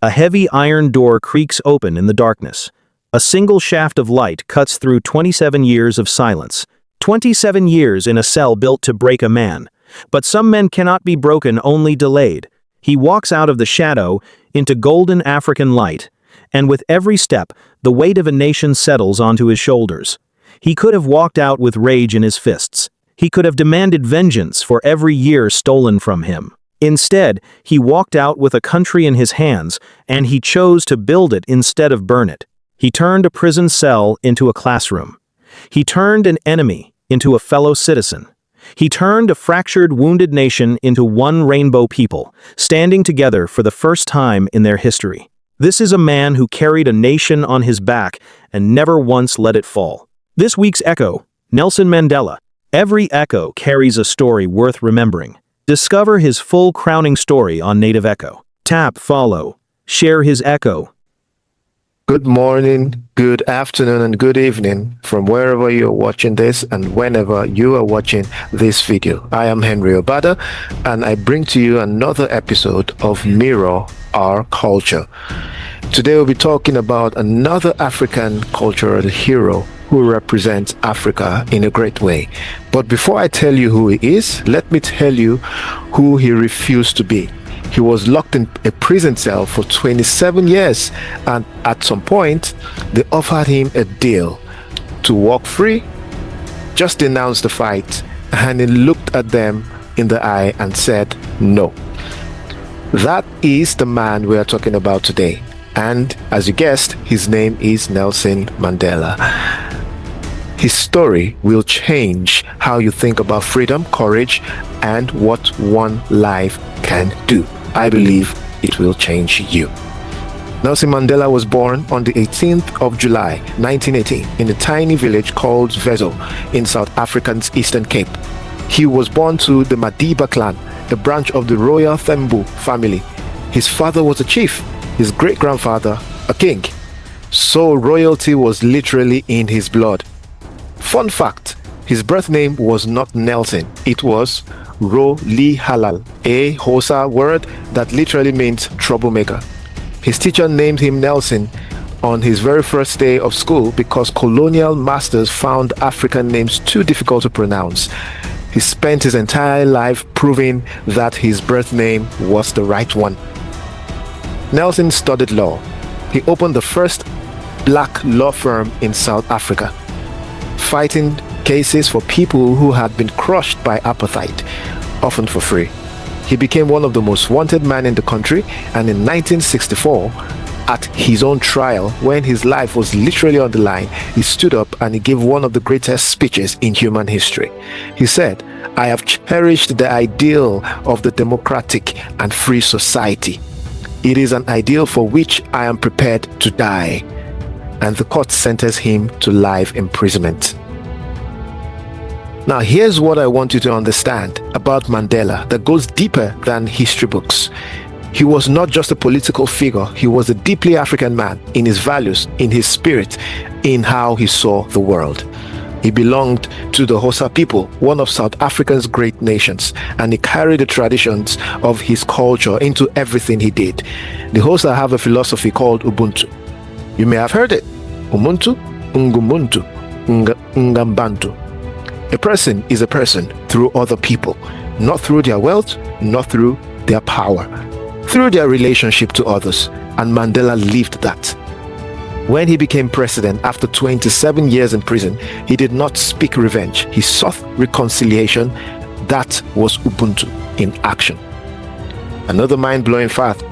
A heavy iron door creaks open in the darkness. A single shaft of light cuts through 27 years of silence. 27 years in a cell built to break a man. But some men cannot be broken, only delayed. He walks out of the shadow into golden African light, and with every step, the weight of a nation settles onto his shoulders. He could have walked out with rage in his fists. He could have demanded vengeance for every year stolen from him. Instead, he walked out with a country in his hands, and he chose to build it instead of burn it. He turned a prison cell into a classroom. He turned an enemy into a fellow citizen. He turned a fractured, wounded nation into one rainbow people, standing together for the first time in their history. This is a man who carried a nation on his back and never once let it fall. This week's Echo, Nelson Mandela. Every echo carries a story worth remembering. Discover his full crowning story on Native Echo. Tap follow. Share his echo. Good morning, good afternoon, and good evening from wherever you're watching this and whenever you are watching this video. I am Henry Obada, and I bring to you another episode of Mirror Our Culture. Today we'll be talking about another African cultural hero who represents Africa in a great way. But before I tell you who he is, let me tell you who he refused to be. He was locked in a prison cell for 27 years, and at some point, they offered him a deal to walk free, just denounce the fight, and he looked at them in the eye and said no. That is the man we are talking about today, and as you guessed, his name is Nelson Mandela. His story will change how you think about freedom, courage, and what one life can do. I believe it will change you. Nelson Mandela was born on the 18th of July, 1918, in a tiny village called Vezo in South Africa's Eastern Cape. He was born to the Madiba clan, a branch of the royal Thembu family. His father was a chief, his great-grandfather a king. So royalty was literally in his blood. Fun fact, his birth name was not Nelson, it was Ro Li Halal, a Xhosa word that literally means troublemaker. His teacher named him Nelson on his very first day of school because colonial masters found African names too difficult to pronounce. He spent his entire life proving that his birth name was the right one. Nelson studied law. He opened the first black law firm in South Africa, fighting cases for people who had been crushed by apartheid, often for free. He became one of the most wanted men in the country, and in 1964, at his own trial, when his life was literally on the line, he stood up and he gave one of the greatest speeches in human history. He said, "I have cherished the ideal of the democratic and free society. It is an ideal for which I am prepared to die." And the court sentenced him to life imprisonment. Now here's what I want you to understand about Mandela that goes deeper than history books. He was not just a political figure, he was a deeply African man in his values, in his spirit, in how he saw the world. He belonged to the Xhosa people, one of South Africa's great nations, and he carried the traditions of his culture into everything he did. The Xhosa have a philosophy called Ubuntu. You may have heard it. Umuntu, Ngumuntu, Ngambantu. A person is a person through other people, not through their wealth, not through their power, through their relationship to others, and Mandela lived that. When he became president after 27 years in prison, he did not speak revenge. He sought reconciliation. That was Ubuntu in action. Another mind-blowing fact,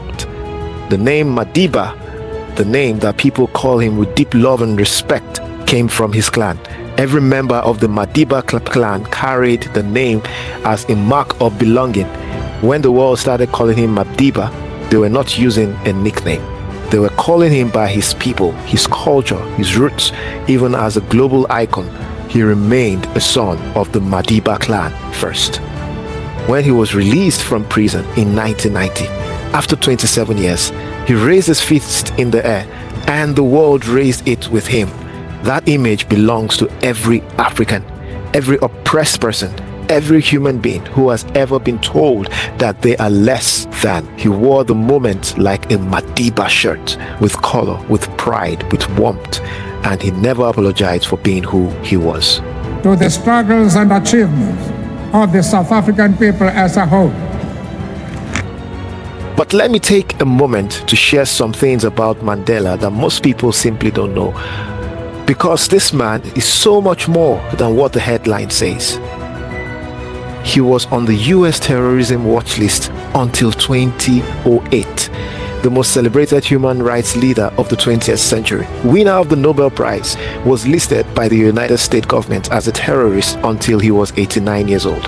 the name Madiba, the name that people call him with deep love and respect, came from his clan. Every member of the Madiba clan carried the name as a mark of belonging. When the world started calling him Madiba, they were not using a nickname. They were calling him by his people, his culture, his roots. Even as a global icon, he remained a son of the Madiba clan first. When he was released from prison in 1990, after 27 years, he raised his fist in the air, and the world raised it with him. That image belongs to every African, every oppressed person, every human being who has ever been told that they are less than. He wore the moment like a Madiba shirt, with color, with pride, with warmth, and he never apologized for being who he was. To the struggles and achievements of the South African people as a whole. But let me take a moment to share some things about Mandela that most people simply don't know, because this man is so much more than what the headline says. He was on the US terrorism watch list until 2008, the most celebrated human rights leader of the 20th century, winner of the Nobel Prize, was listed by the United States government as a terrorist until he was 89 years old.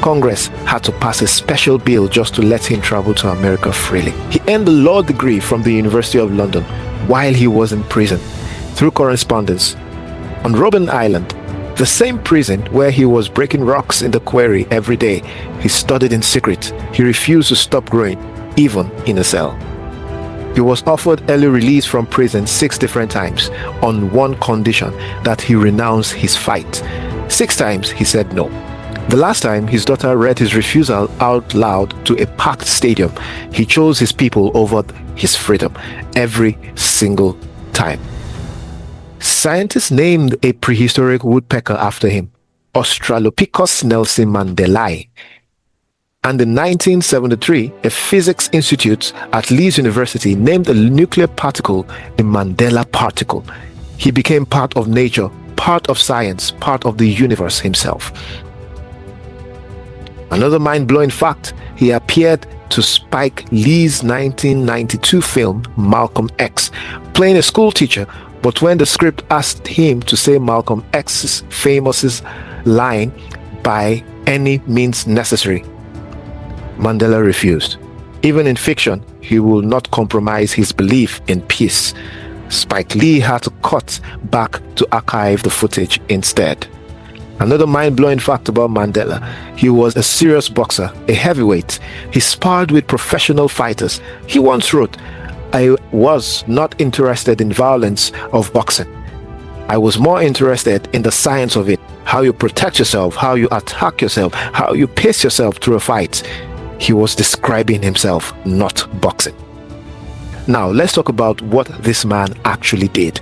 Congress had to pass a special bill just to let him travel to America freely. He earned a law degree from the University of London while he was in prison through correspondence. On Robben Island, the same prison where he was breaking rocks in the quarry every day, he studied in secret. He refused to stop growing, even in a cell. He was offered early release from prison 6 different times on one condition, that he renounce his fight. 6 times he said no. The last time, his daughter read his refusal out loud to a packed stadium. He chose his people over his freedom every single time. Scientists named a prehistoric woodpecker after him, Australopithecus Nelson Mandela. And in 1973, a physics institute at Leeds University named a nuclear particle the Mandela particle. He became part of nature, part of science, part of the universe himself. Another mind-blowing fact, he appeared to Spike Lee's 1992 film Malcolm X, playing a school teacher, but when the script asked him to say Malcolm X's famous line, "by any means necessary," Mandela refused. Even in fiction, he will not compromise his belief in peace. Spike Lee had to cut back to archive the footage instead. Another mind-blowing fact about Mandela, he was a serious boxer, a heavyweight. He sparred with professional fighters. He once wrote, "I was not interested in violence of boxing. I was more interested in the science of it, how you protect yourself, how you attack yourself, how you pace yourself through a fight." He was describing himself, not boxing. Now, let's talk about what this man actually did.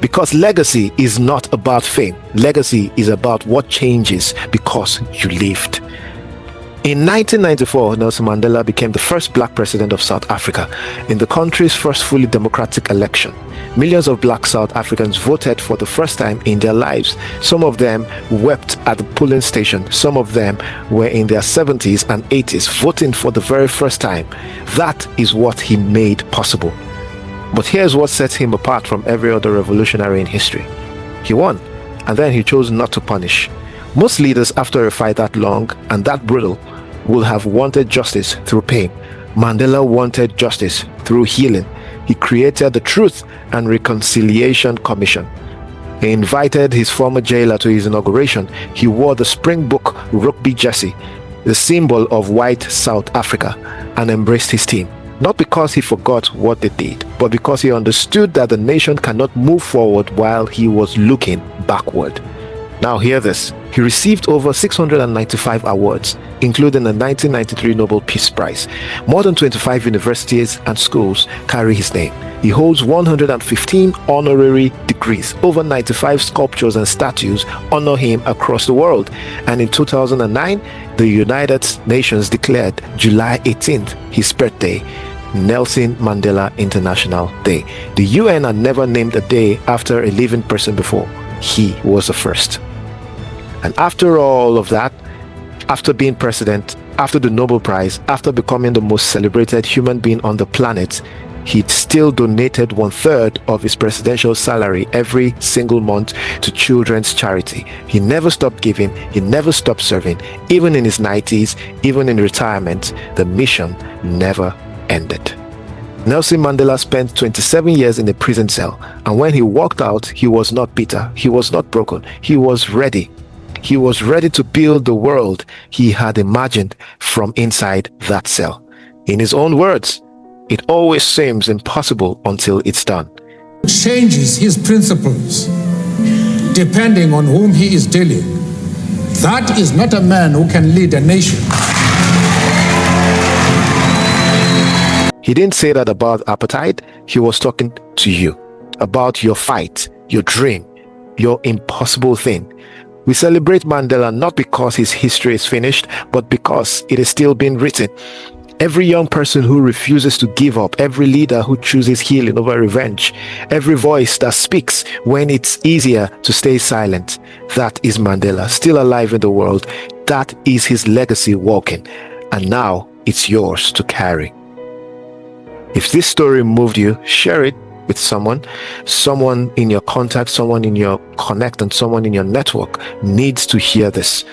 Because legacy is not about fame. Legacy is about what changes because you lived. In 1994, Nelson Mandela became the first black president of South Africa in the country's first fully democratic election. Millions of black South Africans voted for the first time in their lives. Some of them wept at the polling station. Some of them were in their 70s and 80s voting for the very first time. That is what he made possible. But here's what sets him apart from every other revolutionary in history. He won, and then he chose not to punish. Most leaders after a fight that long and that brutal will have wanted justice through pain. Mandela wanted justice through healing. He created the Truth and Reconciliation Commission. He invited his former jailer to his inauguration. He wore the Springbok rugby jersey, the symbol of white South Africa, and embraced his team. Not because he forgot what they did, but because he understood that the nation cannot move forward while he was looking backward. Now hear this. He received over 695 awards, including the 1993 Nobel Peace Prize. More than 25 universities and schools carry his name. He holds 115 honorary degrees. Over 95 sculptures and statues honor him across the world. And in 2009, the United Nations declared July 18th his birthday, Nelson Mandela International Day. The UN had never named a day after a living person before. He was the first. And after all of that, after being president, after the Nobel Prize, after becoming the most celebrated human being on the planet, he still donated 1/3 of his presidential salary every single month to children's charity. He never stopped giving, he never stopped serving. Even in his 90s, even in retirement, the mission never ended. Nelson Mandela spent 27 years in a prison cell, and when he walked out, he was not bitter, he was not broken, he was ready. He was ready to build the world he had imagined from inside that cell. In his own words, it always seems impossible until it's done. Changes his principles depending on whom he is dealing. That is not a man who can lead a nation. He didn't say that about apartheid. He was talking to you about your fight, your dream, your impossible thing. We celebrate Mandela not because his history is finished, but because it is still being written. Every young person who refuses to give up, every leader who chooses healing over revenge, every voice that speaks when it's easier to stay silent, that is Mandela, still alive in the world. That is his legacy walking, and now it's yours to carry. If this story moved you, share it with someone in your contact, someone in your connect, and someone in your network needs to hear this,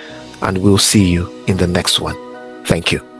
and we'll see you in the next one. Thank you.